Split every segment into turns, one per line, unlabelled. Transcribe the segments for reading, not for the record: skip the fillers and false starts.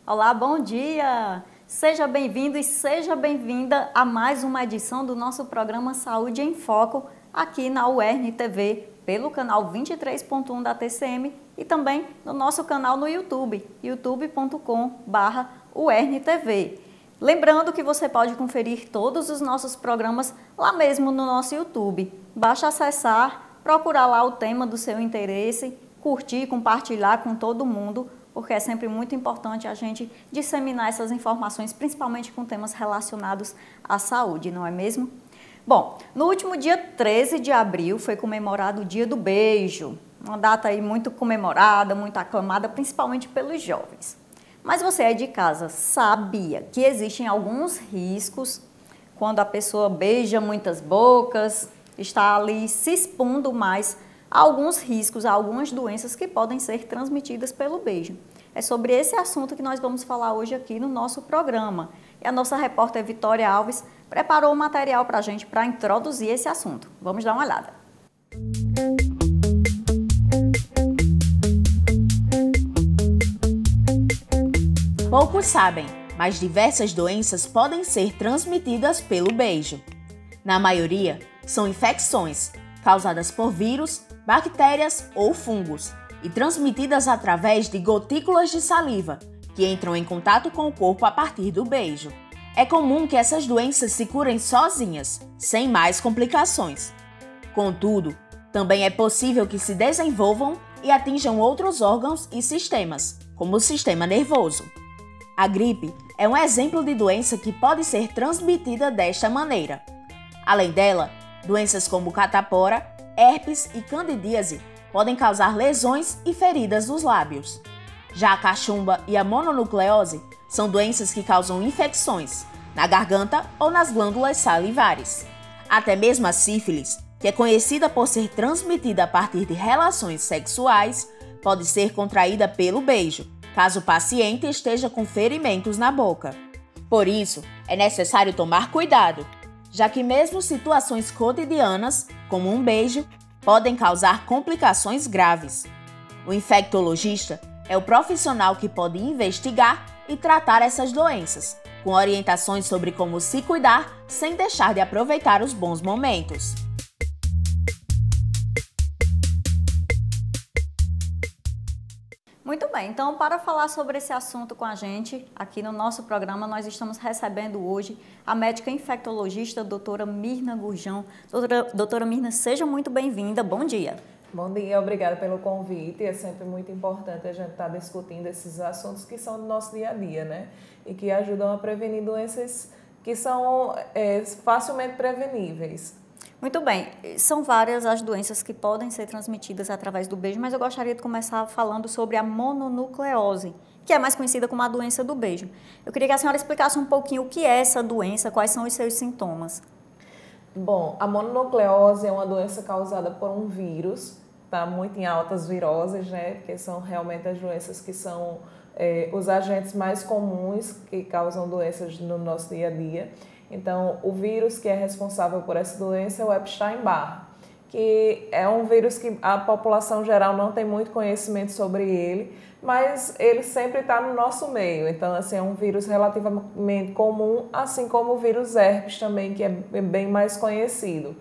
Olá, bom dia! Seja bem-vindo e seja bem-vinda a mais uma edição do nosso programa Saúde em Foco, aqui na UERN TV, pelo canal 23.1 da TCM e também no nosso canal no YouTube, youtube.com/UERN-TV. Lembrando que você pode conferir todos os nossos programas lá mesmo no nosso YouTube. Basta acessar, procurar lá o tema do seu interesse, curtir, compartilhar com todo mundo, porque é sempre muito importante a gente disseminar essas informações, principalmente com temas relacionados à saúde, não é mesmo? Bom, no último dia 13 de abril foi comemorado o Dia do Beijo, uma data aí muito comemorada, muito aclamada, principalmente pelos jovens. Mas você aí de casa sabia que existem alguns riscos quando a pessoa beija muitas bocas, está ali se expondo mais a alguns riscos, a algumas doenças que podem ser transmitidas pelo beijo. É sobre esse assunto que nós vamos falar hoje aqui no nosso programa. E a nossa repórter Vitória Alves preparou o material para a gente para introduzir esse assunto. Vamos dar uma olhada.
Poucos sabem, mas diversas doenças podem ser transmitidas pelo beijo. Na maioria, são infecções causadas por vírus, bactérias ou fungos e transmitidas através de gotículas de saliva que entram em contato com o corpo a partir do beijo. É comum que essas doenças se curem sozinhas, sem mais complicações. Contudo, também é possível que se desenvolvam e atinjam outros órgãos e sistemas, como o sistema nervoso. A gripe é um exemplo de doença que pode ser transmitida desta maneira. Além dela, doenças como catapora, herpes e candidíase podem causar lesões e feridas nos lábios. Já a cachumba e a mononucleose são doenças que causam infecções na garganta ou nas glândulas salivares. Até mesmo a sífilis, que é conhecida por ser transmitida a partir de relações sexuais, pode ser contraída pelo beijo, caso o paciente esteja com ferimentos na boca. Por isso, é necessário tomar cuidado, já que mesmo situações cotidianas, como um beijo, podem causar complicações graves. O infectologista é o profissional que pode investigar e tratar essas doenças, com orientações sobre como se cuidar sem deixar de aproveitar os bons momentos.
Muito bem, então para falar sobre esse assunto com a gente, aqui no nosso programa, nós estamos recebendo hoje a médica infectologista, doutora Mirna Gurjão. Doutora Mirna, seja muito bem-vinda, bom dia.
Bom dia, obrigada pelo convite. É sempre muito importante a gente estar discutindo esses assuntos que são do nosso dia a dia, né? E que ajudam a prevenir doenças que são facilmente preveníveis.
Muito bem, são várias as doenças que podem ser transmitidas através do beijo, mas eu gostaria de começar falando sobre a mononucleose, que é mais conhecida como a doença do beijo. Eu queria que a senhora explicasse um pouquinho o que é essa doença, quais são os seus sintomas.
Bom, a mononucleose é uma doença causada por um vírus, está muito em altas viroses, né? Porque são realmente as doenças que são os agentes mais comuns que causam doenças no nosso dia a dia. Então, o vírus que é responsável por essa doença é o Epstein-Barr, que é um vírus que a população geral não tem muito conhecimento sobre ele, mas ele sempre está no nosso meio. Então, assim, é um vírus relativamente comum, assim como o vírus herpes também, que é bem mais conhecido.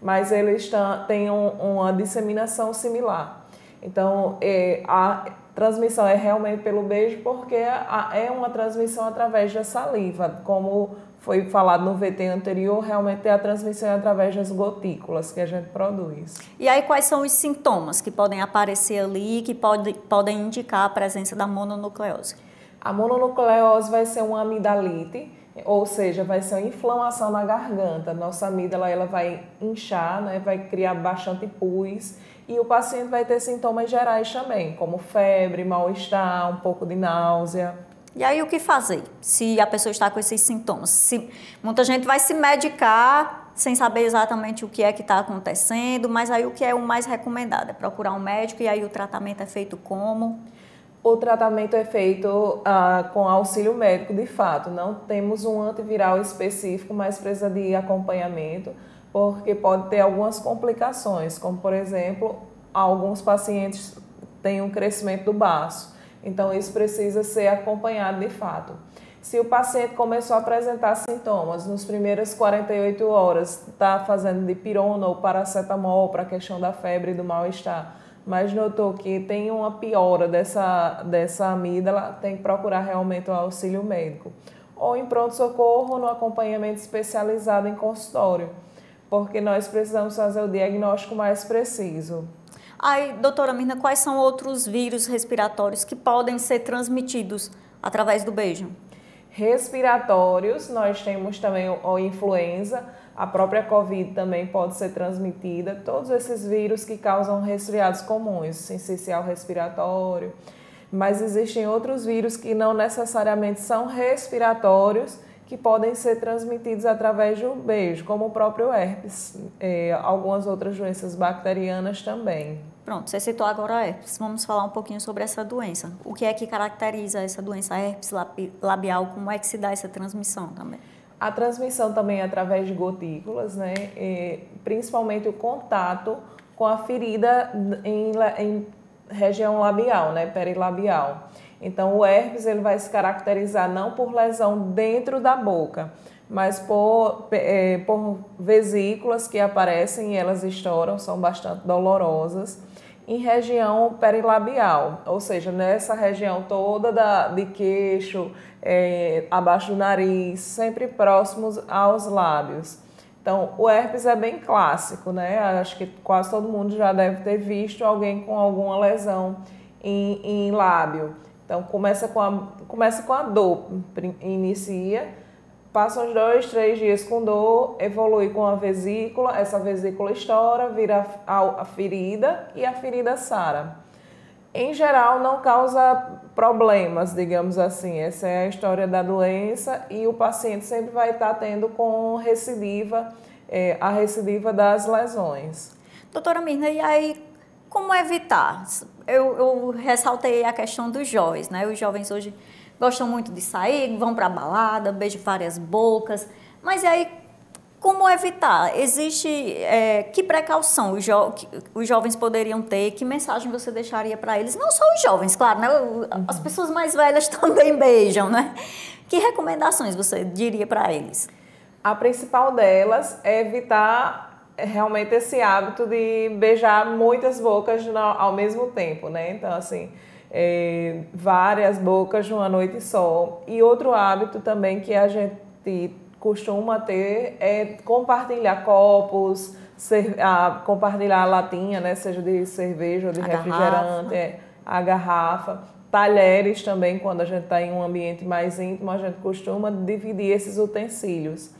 Mas eles têm uma disseminação similar. Então, a transmissão é realmente pelo beijo, porque é uma transmissão através da saliva, como foi falado no VT anterior, realmente é a transmissão através das gotículas que a gente produz.
E aí quais são os sintomas que podem aparecer ali, que podem indicar a presença da mononucleose?
A mononucleose vai ser uma amidalite, ou seja, vai ser uma inflamação na garganta. Nossa amígdala ela vai inchar, né, vai criar bastante pus e o paciente vai ter sintomas gerais também, como febre, mal-estar, um pouco de náusea.
E aí o que fazer se a pessoa está com esses sintomas? Muita gente vai se medicar sem saber exatamente o que é que está acontecendo, mas aí o que é o mais recomendado? É procurar um médico e aí o tratamento é feito como?
O tratamento é feito com auxílio médico, de fato. Não temos um antiviral específico, mas precisa de acompanhamento, porque pode ter algumas complicações, como por exemplo, alguns pacientes têm um crescimento do baço. Então, isso precisa ser acompanhado de fato. Se o paciente começou a apresentar sintomas nas primeiras 48 horas, está fazendo dipirona ou paracetamol para a questão da febre e do mal-estar, mas notou que tem uma piora dessa amígdala, tem que procurar realmente o auxílio médico. Ou em pronto-socorro, no acompanhamento especializado em consultório, porque nós precisamos fazer o diagnóstico mais preciso.
Aí, doutora Mirna, quais são outros vírus respiratórios que podem ser transmitidos através do beijo?
Respiratórios, nós temos também a influenza, a própria Covid também pode ser transmitida, todos esses vírus que causam resfriados comuns, sincicial respiratório, mas existem outros vírus que não necessariamente são respiratórios, que podem ser transmitidos através do beijo, como o próprio herpes, algumas outras doenças bacterianas também.
Pronto, você citou agora a herpes. Vamos falar um pouquinho sobre essa doença. O que é que caracteriza essa doença, a herpes labial? Como é que se dá essa transmissão também?
A transmissão também é através de gotículas, né? Principalmente o contato com a ferida em região labial, né? Perilabial. Então, o herpes ele vai se caracterizar não por lesão dentro da boca, mas por vesículas que aparecem e elas estouram, são bastante dolorosas, em região perilabial, ou seja, nessa região toda de queixo, abaixo do nariz, sempre próximos aos lábios. Então, o herpes é bem clássico, né? Acho que quase todo mundo já deve ter visto alguém com alguma lesão em lábio. Então, começa com a dor, inicia, passa uns 2, 3 dias com dor, evolui com a vesícula, essa vesícula estoura, vira a ferida e a ferida sara. Em geral, não causa problemas, digamos assim. Essa é a história da doença e o paciente sempre vai estar tendo com recidiva, a recidiva das lesões.
Doutora Mirna, e aí, como evitar? Eu ressaltei a questão dos jovens, né? Os jovens hoje gostam muito de sair, vão para a balada, beijam várias bocas, mas e aí, como evitar? Existe, que precaução os jovens poderiam ter? Que mensagem você deixaria para eles? Não só os jovens, claro, né? As pessoas mais velhas também beijam, né? Que recomendações você diria para eles?
A principal delas é evitar realmente esse hábito de beijar muitas bocas ao mesmo tempo, né? Então, assim, várias bocas numa noite só. E outro hábito também que a gente costuma ter é compartilhar copos, compartilhar a latinha, né? Seja de cerveja ou de refrigerante, a garrafa. Talheres também, quando a gente está em um ambiente mais íntimo, a gente costuma dividir esses utensílios.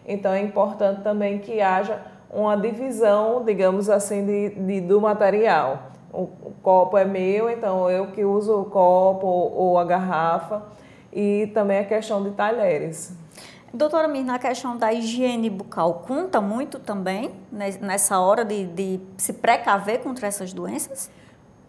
Então, é importante também que haja uma divisão, digamos assim, do material. O copo é meu, então eu que uso o copo ou a garrafa, e também a questão de talheres.
Doutora Mirna, a questão da higiene bucal conta muito também nessa hora de se precaver contra essas doenças?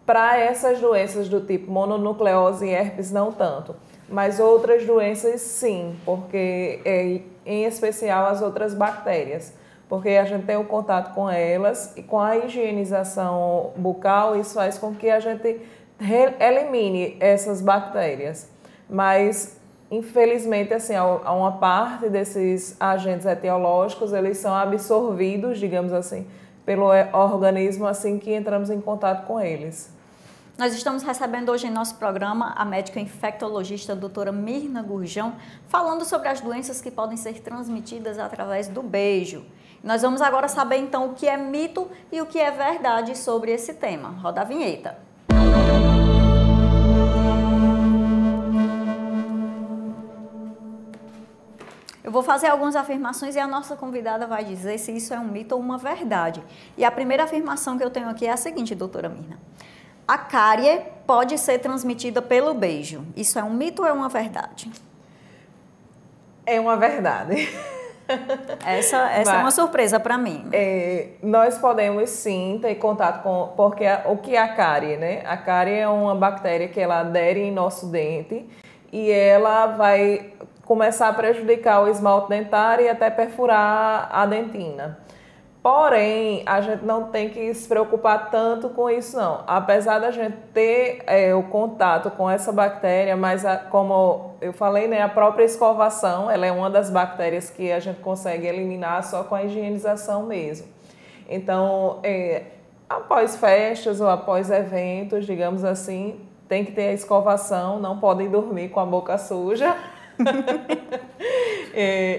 Para essas doenças do tipo mononucleose e herpes, não tanto. Mas outras doenças, sim, porque em especial as outras bactérias. Porque a gente tem o contato com elas e com a higienização bucal, isso faz com que a gente elimine essas bactérias. Mas, infelizmente, assim, uma parte desses agentes etiológicos, eles são absorvidos, digamos assim, pelo organismo assim que entramos em contato com eles.
Nós estamos recebendo hoje em nosso programa a médica infectologista doutora Mirna Gurjão, falando sobre as doenças que podem ser transmitidas através do beijo. Nós vamos agora saber então o que é mito e o que é verdade sobre esse tema. Roda a vinheta. Eu vou fazer algumas afirmações e a nossa convidada vai dizer se isso é um mito ou uma verdade. E a primeira afirmação que eu tenho aqui é a seguinte, doutora Mirna. A cárie pode ser transmitida pelo beijo. Isso é um mito ou é uma verdade?
É uma verdade.
Essa é uma surpresa para mim.
Nós podemos sim ter contato com... Porque o que é a cárie, né? A cárie é uma bactéria que ela adere em nosso dente e ela vai começar a prejudicar o esmalte dentário e até perfurar a dentina. Porém, a gente não tem que se preocupar tanto com isso, não. Apesar da gente ter o contato com essa bactéria, mas como eu falei, né, a própria escovação, ela é uma das bactérias que a gente consegue eliminar só com a higienização mesmo. Então, após festas ou após eventos, digamos assim, tem que ter a escovação, não podem dormir com a boca suja.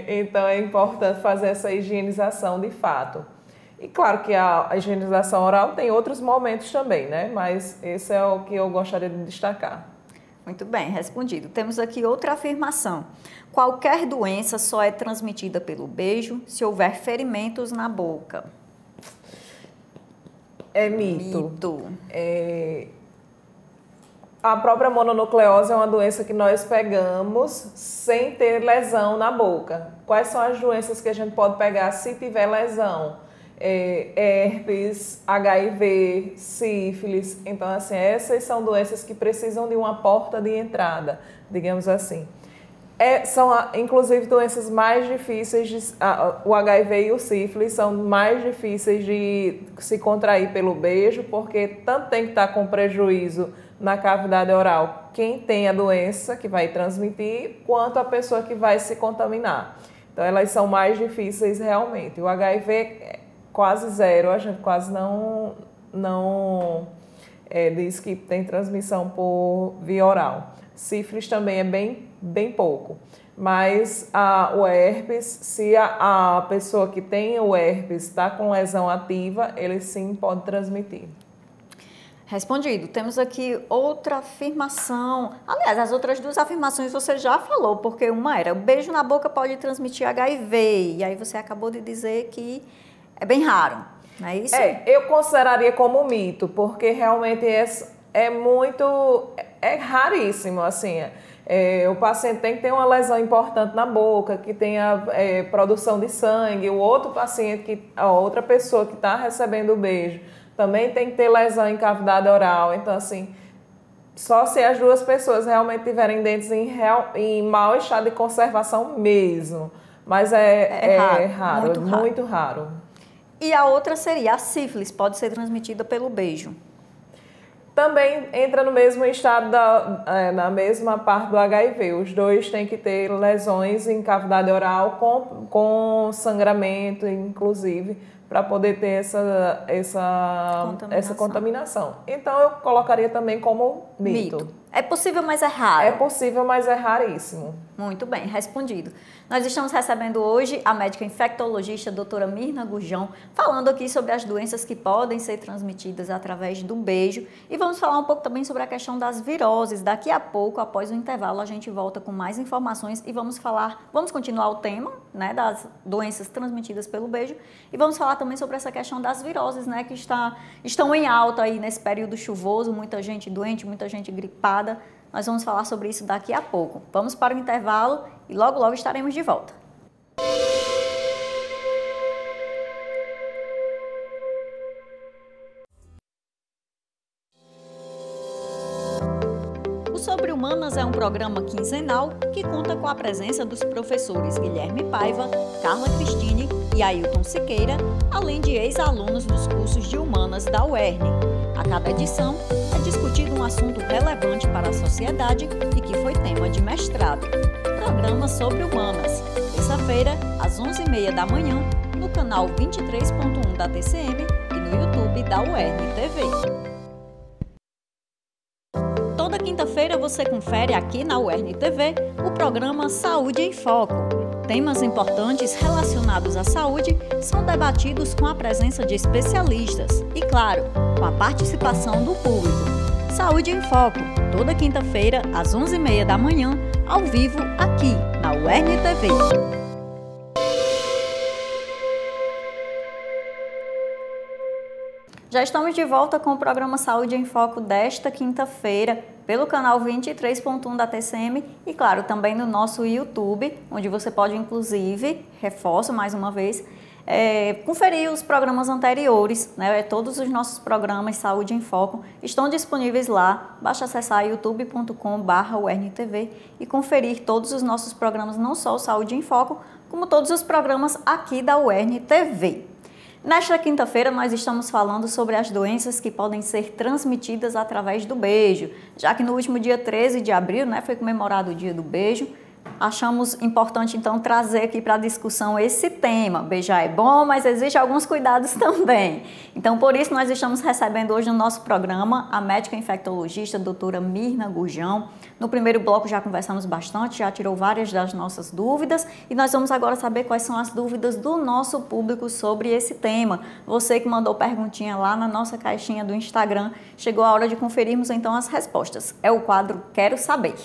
Então, é importante fazer essa higienização de fato. E claro que a higienização oral tem outros momentos também, né? Mas esse é o que eu gostaria de destacar.
Muito bem, respondido. Temos aqui outra afirmação. Qualquer doença só é transmitida pelo beijo se houver ferimentos na boca.
É mito. A própria mononucleose é uma doença que nós pegamos sem ter lesão na boca. Quais são as doenças que a gente pode pegar se tiver lesão? Herpes, HIV, sífilis. Então, assim, essas são doenças que precisam de uma porta de entrada, digamos assim. São, inclusive, doenças mais difíceis, o HIV e o sífilis são mais difíceis de se contrair pelo beijo, porque tanto tem que estar com prejuízo na cavidade oral quem tem a doença que vai transmitir, quanto a pessoa que vai se contaminar. Então, elas são mais difíceis realmente. O HIV quase zero, a gente quase não diz que tem transmissão por via oral. Sífilis também é bem pouco. Mas o herpes, se a pessoa que tem o herpes está com lesão ativa, ele sim pode transmitir.
Respondido. Temos aqui outra afirmação. Aliás, as outras duas afirmações você já falou, porque uma era o beijo na boca pode transmitir HIV, e aí você acabou de dizer que é bem raro, não é isso?
Eu consideraria como mito, porque realmente é raríssimo, assim. O paciente tem que ter uma lesão importante na boca, que tenha produção de sangue, o outro paciente, a outra pessoa que está recebendo o beijo, também tem que ter lesão em cavidade oral. Então, assim, só se as duas pessoas realmente tiverem dentes em mau estado de conservação mesmo. Mas é raro, muito raro.
E a outra seria a sífilis, pode ser transmitida pelo beijo.
Também entra no mesmo estado, na mesma parte do HIV. Os dois têm que ter lesões em cavidade oral com sangramento, inclusive, para poder ter essa contaminação. Então, eu colocaria também como mito.
É possível, mas é raro.
É possível, mas é raríssimo.
Muito bem, respondido. Nós estamos recebendo hoje a médica infectologista doutora Mirna Gurjão, falando aqui sobre as doenças que podem ser transmitidas através do beijo, e vamos falar um pouco também sobre a questão das viroses. Daqui a pouco, após o intervalo, a gente volta com mais informações e vamos continuar o tema, né, das doenças transmitidas pelo beijo, e vamos falar também sobre essa questão das viroses, né, que estão em alta aí nesse período chuvoso, muita gente doente, muita gente gripada. Nós vamos falar sobre isso daqui a pouco. Vamos para o intervalo e logo, logo estaremos de volta. O Sobre Humanas é um programa quinzenal que conta com a presença dos professores Guilherme Paiva, Carla Cristine e Ailton Siqueira, além de ex-alunos dos cursos de Humanas da UERN. A cada edição é discutido um assunto relevante para a sociedade e que foi tema de mestrado. Programa Sobre Humanas, terça-feira, às 11h30 da manhã, no canal 23.1 da TCM e no YouTube da UERN TV. Toda quinta-feira você confere aqui na UERN TV o programa Saúde em Foco. Temas importantes relacionados à saúde são debatidos com a presença de especialistas e, claro, com a participação do público. Saúde em Foco, toda quinta-feira, às 11h30 da manhã, ao vivo, aqui na UERN TV. Já estamos de volta com o programa Saúde em Foco desta quinta-feira, pelo canal 23.1 da TCM e, claro, também no nosso YouTube, onde você pode, inclusive, reforço mais uma vez, conferir os programas anteriores, né? Todos os nossos programas Saúde em Foco estão disponíveis lá. Basta acessar youtube.com/UERN-TV e conferir todos os nossos programas, não só o Saúde em Foco, como todos os programas aqui da UERN TV. Nesta quinta-feira, nós estamos falando sobre as doenças que podem ser transmitidas através do beijo, já que no último dia 13 de abril, né, foi comemorado o Dia do Beijo. Achamos importante, então, trazer aqui para a discussão esse tema. Beijar é bom, mas existem alguns cuidados também. Então, por isso, nós estamos recebendo hoje no nosso programa a médica infectologista, doutora Mirna Gurjão. No primeiro bloco já conversamos bastante, já tirou várias das nossas dúvidas e nós vamos agora saber quais são as dúvidas do nosso público sobre esse tema. Você que mandou perguntinha lá na nossa caixinha do Instagram, chegou a hora de conferirmos então as respostas. É o quadro Quero Saber.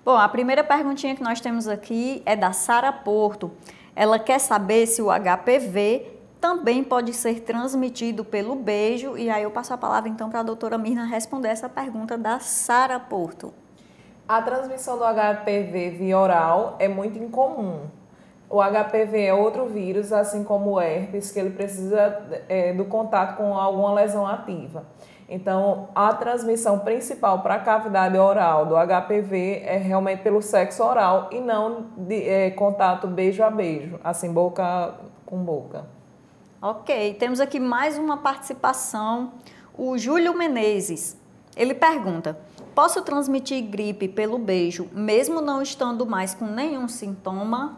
Bom, a primeira perguntinha que nós temos aqui é da Sara Porto. Ela quer saber se o HPV também pode ser transmitido pelo beijo. E aí eu passo a palavra então para a doutora Mirna responder essa pergunta da Sara Porto.
A transmissão do HPV via oral é muito incomum. O HPV é outro vírus, assim como o herpes, que ele precisa do contato com alguma lesão ativa. Então, a transmissão principal para a cavidade oral do HPV é realmente pelo sexo oral e não de contato beijo a beijo, assim, boca com boca.
Ok, temos aqui mais uma participação. O Júlio Menezes, ele pergunta: posso transmitir gripe pelo beijo, mesmo não estando mais com nenhum sintoma?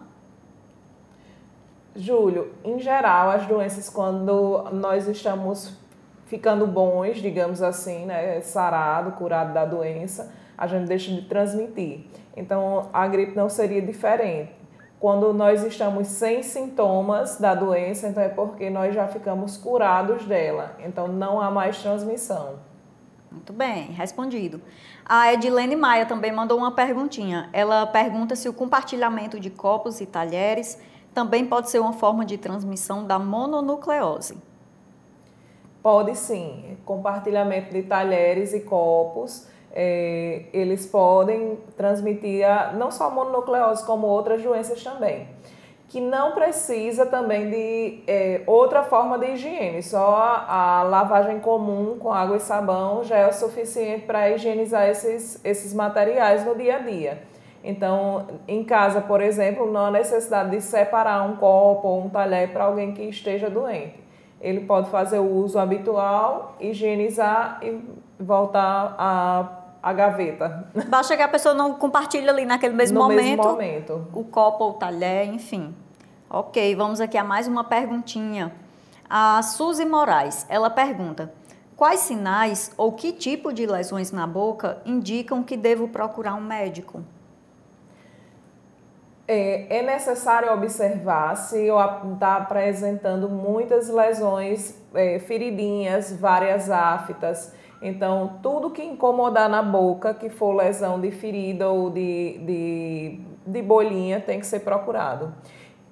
Júlio, em geral, as doenças, quando nós estamos ficando bons, digamos assim, né, sarado, curado da doença, a gente deixa de transmitir. Então, a gripe não seria diferente. Quando nós estamos sem sintomas da doença, então é porque nós já ficamos curados dela. Então, não há mais transmissão.
Muito bem, respondido. A Edilene Maia também mandou uma perguntinha. Ela pergunta se o compartilhamento de copos e talheres também pode ser uma forma de transmissão da mononucleose.
Pode sim. Compartilhamento de talheres e copos, eles podem transmitir não só a mononucleose, como outras doenças também. Que não precisa também de outra forma de higiene, só a lavagem comum com água e sabão já é o suficiente para higienizar esses materiais no dia a dia. Então, em casa, por exemplo, não há necessidade de separar um copo ou um talher para alguém que esteja doente. Ele pode fazer o uso habitual, higienizar e voltar à gaveta.
Basta que a pessoa não compartilhe ali naquele mesmo momento o copo ou o talher, enfim. Ok, vamos aqui a mais uma perguntinha. A Suzy Moraes, ela pergunta: quais sinais ou que tipo de lesões na boca indicam que devo procurar um médico?
É necessário observar se está apresentando muitas lesões, feridinhas, várias aftas. Então, tudo que incomodar na boca, que for lesão de ferida ou de bolinha, tem que ser procurado.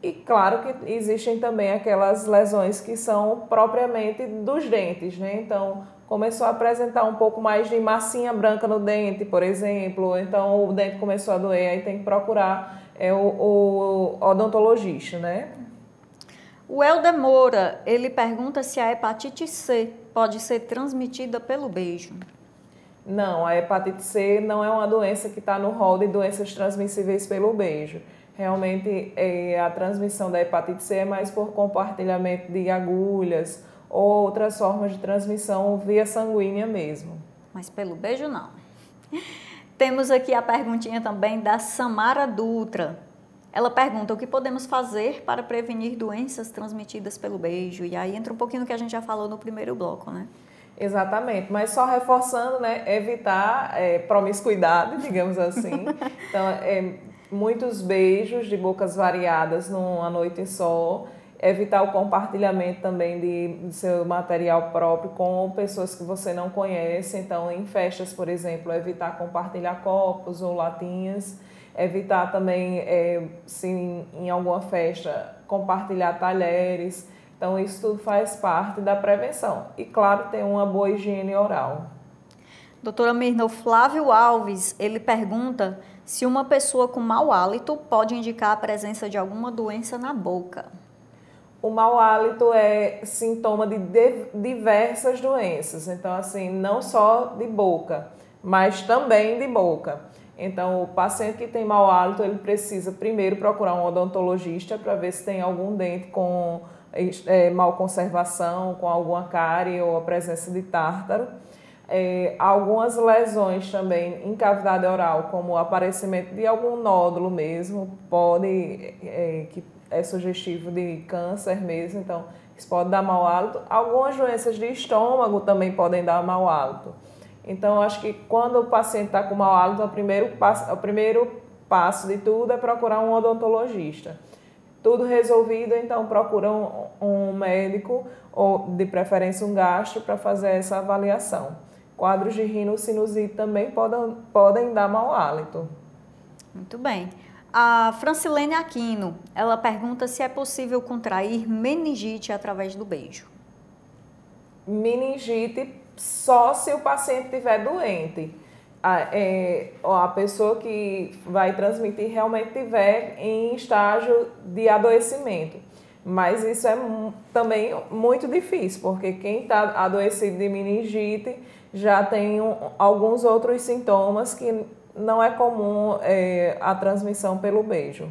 E claro que existem também aquelas lesões que são propriamente dos dentes, né? Então, começou a apresentar um pouco mais de massinha branca no dente, por exemplo, então o dente começou a doer, aí tem que procurar o odontologista, né?
O Helder Moura, ele pergunta se a hepatite C pode ser transmitida pelo beijo.
Não, a hepatite C não é uma doença que está no rol de doenças transmissíveis pelo beijo. Realmente, a transmissão da hepatite C é mais por compartilhamento de agulhas ou outras formas de transmissão via sanguínea mesmo.
Mas pelo beijo, não. Temos aqui a perguntinha também da Samara Dutra. Ela pergunta: o que podemos fazer para prevenir doenças transmitidas pelo beijo? E aí entra um pouquinho do que a gente já falou no primeiro bloco, né?
Exatamente, mas só reforçando, né, evitar promiscuidade, digamos assim. Então, muitos beijos de bocas variadas numa noite só. Evitar o compartilhamento também de seu material próprio com pessoas que você não conhece. Então, em festas, por exemplo, evitar compartilhar copos ou latinhas. Evitar também, se em alguma festa, compartilhar talheres. Então, isso tudo faz parte da prevenção. E, claro, ter uma boa higiene oral.
Doutora Mirna, o Flávio Alves, ele pergunta se uma pessoa com mau hálito pode indicar a presença de alguma doença na boca.
O mau hálito é sintoma de diversas doenças, então assim, não só de boca, mas também de boca. Então, o paciente que tem mau hálito, ele precisa primeiro procurar um odontologista para ver se tem algum dente com mal conservação, com alguma cárie ou a presença de tártaro. Algumas lesões também em cavidade oral, como o aparecimento de algum nódulo mesmo, que é sugestivo de câncer mesmo, então isso pode dar mau hálito. Algumas doenças de estômago também podem dar mau hálito. Então, acho que quando o paciente está com mau hálito, o primeiro passo de tudo é procurar um odontologista. Tudo resolvido, então procura um médico ou de preferência um gastro para fazer essa avaliação. Quadros de rinocinusite também podem dar mau hálito.
Muito bem. A Francilene Aquino, ela pergunta se é possível contrair meningite através do beijo.
Meningite só se o paciente estiver doente. A pessoa que vai transmitir realmente estiver em estágio de adoecimento. Mas isso é também muito difícil, porque quem está adoecido de meningite já tem alguns outros sintomas que não é comum a transmissão pelo beijo.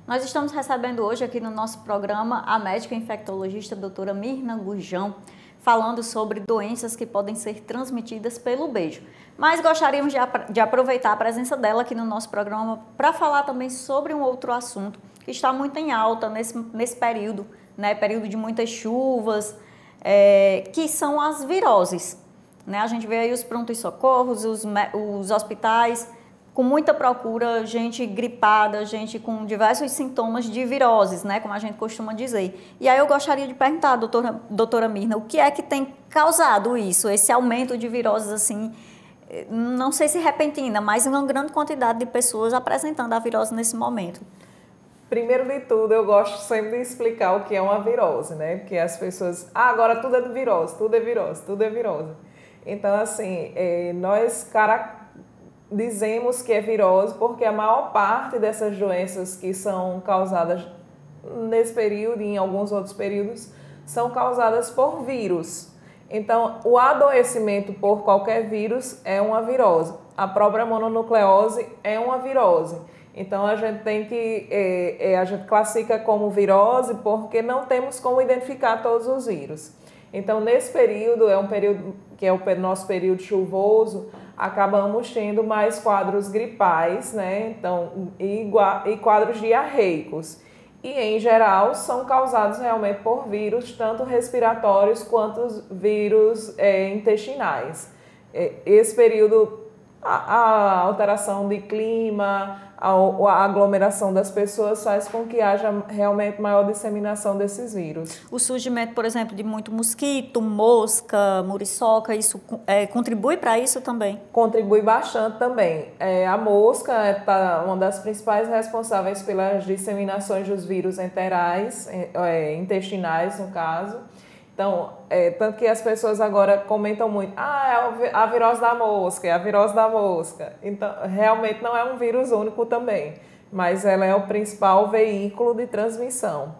Nós estamos recebendo hoje aqui no nosso programa a médica infectologista doutora Mirna Gurjão, falando sobre doenças que podem ser transmitidas pelo beijo. Mas gostaríamos de aproveitar a presença dela aqui no nosso programa para falar também sobre um outro assunto que está muito em alta nesse período, né, período de muitas chuvas, que são as viroses. Né? A gente vê aí os prontos-socorros, os hospitais com muita procura, gente gripada, gente com diversos sintomas de viroses, né, como a gente costuma dizer. E aí eu gostaria de perguntar, doutora Mirna, o que é que tem causado isso, esse aumento de viroses, assim, não sei se repentina, mas uma grande quantidade de pessoas apresentando a virose nesse momento?
Primeiro de tudo, eu gosto sempre de explicar o que é uma virose, né, porque as pessoas, agora tudo é virose, tudo é virose, tudo é virose. Então, assim, nós dizemos que é virose porque a maior parte dessas doenças que são causadas nesse período e em alguns outros períodos são causadas por vírus. Então, o adoecimento por qualquer vírus é uma virose. A própria mononucleose é uma virose. Então, a gente a gente classifica como virose porque não temos como identificar todos os vírus. Então, nesse período, é um período que é o nosso período chuvoso, acabamos tendo mais quadros gripais, né? Então, e quadros diarreicos. E, em geral, são causados realmente por vírus, tanto respiratórios quanto vírus intestinais. Esse período, a alteração de clima, a aglomeração das pessoas faz com que haja realmente maior disseminação desses vírus.
O surgimento, por exemplo, de muito mosquito, mosca, muriçoca, isso contribui para isso também? Contribui bastante também.
A mosca é uma das principais responsáveis pelas disseminações dos vírus enterais, intestinais no caso. Então, tanto que as pessoas agora comentam muito, é a virose da mosca, é a virose da mosca. Então, realmente não é um vírus único também, mas ela é o principal veículo de transmissão.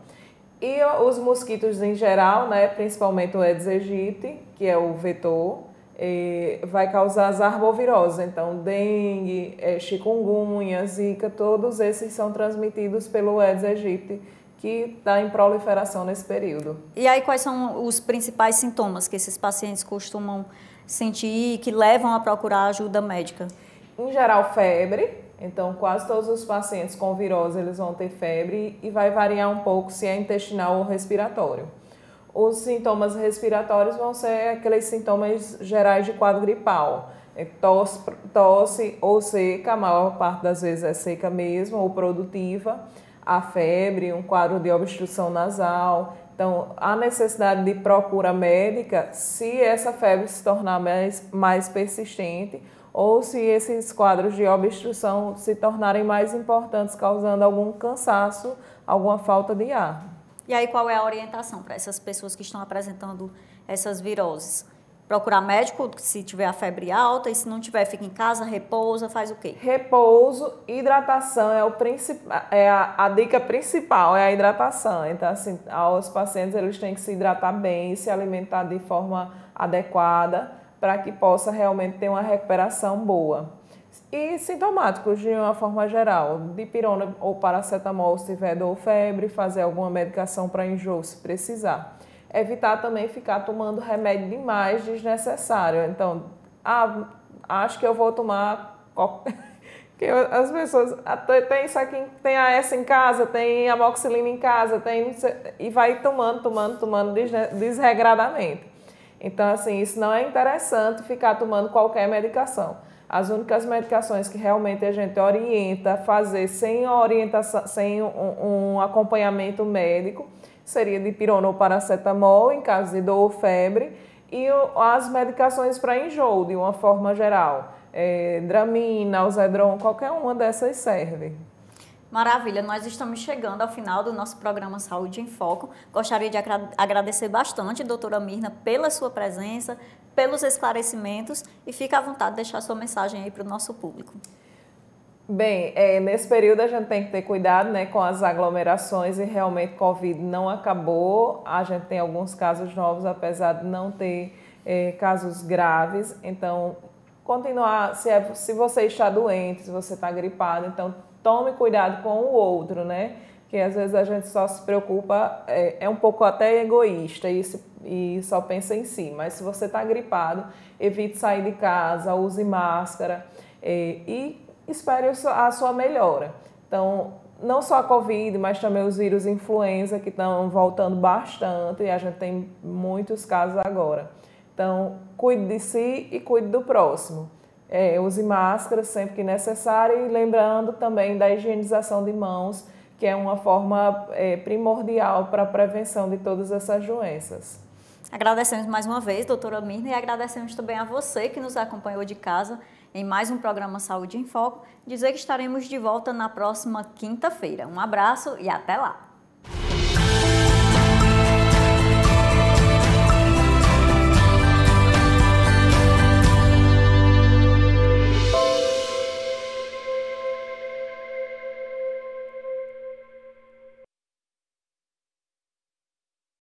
E os mosquitos em geral, né, principalmente o Aedes aegypti, que é o vetor, vai causar as arboviroses. Então, dengue, chikungunya, zika, todos esses são transmitidos pelo Aedes aegypti, que está em proliferação nesse período.
E aí, quais são os principais sintomas que esses pacientes costumam sentir, que levam a procurar ajuda médica?
Em geral, febre. Então, quase todos os pacientes com virose, eles vão ter febre e vai variar um pouco se é intestinal ou respiratório. Os sintomas respiratórios vão ser aqueles sintomas gerais de quadro gripal. Tosse ou seca, a maior parte das vezes é seca mesmo, ou produtiva. A febre, um quadro de obstrução nasal. Então, a necessidade de procura médica se essa febre se tornar mais persistente ou se esses quadros de obstrução se tornarem mais importantes, causando algum cansaço, alguma falta de ar.
E aí, qual é a orientação para essas pessoas que estão apresentando essas viroses? Procurar médico se tiver a febre alta e se não tiver, fica em casa, repousa, faz o quê?
Repouso, hidratação a dica principal, é a hidratação. Então, assim, os pacientes eles têm que se hidratar bem, se alimentar de forma adequada para que possa realmente ter uma recuperação boa. E sintomáticos de uma forma geral, dipirona ou paracetamol se tiver dor ou febre, fazer alguma medicação para enjoo se precisar. Evitar também ficar tomando remédio demais desnecessário. Então, acho que eu vou tomar... Porque as pessoas, tem isso aqui, tem AS em casa, tem amoxicilina em casa, e vai tomando desregradamente. Então, assim, isso não é interessante ficar tomando qualquer medicação. As únicas medicações que realmente a gente orienta a fazer sem orientação, sem um acompanhamento médico, seria dipirona ou paracetamol, em caso de dor ou febre, e as medicações para enjoo, de uma forma geral. Dramina, Alzedron, qualquer uma dessas serve.
Maravilha, nós estamos chegando ao final do nosso programa Saúde em Foco. Gostaria de agradecer bastante, doutora Mirna, pela sua presença, pelos esclarecimentos e fica à vontade de deixar sua mensagem aí para o nosso público.
Bem, nesse período a gente tem que ter cuidado, né, com as aglomerações e realmente Covid não acabou. A gente tem alguns casos novos, apesar de não ter casos graves. Então, continuar, se você está doente, se você está gripado, então tome cuidado com o outro, né? Que às vezes a gente só se preocupa, é um pouco até egoísta e só pensa em si. Mas se você está gripado, evite sair de casa, use máscara e espere a sua melhora. Então, não só a Covid, mas também os vírus influenza que estão voltando bastante e a gente tem muitos casos agora. Então, cuide de si e cuide do próximo. Use máscara sempre que necessário e lembrando também da higienização de mãos, que é uma forma primordial para a prevenção de todas essas doenças.
Agradecemos mais uma vez, doutora Mirna, e agradecemos também a você que nos acompanhou de casa em mais um programa Saúde em Foco. Dizer que estaremos de volta na próxima quinta-feira. Um abraço e até lá!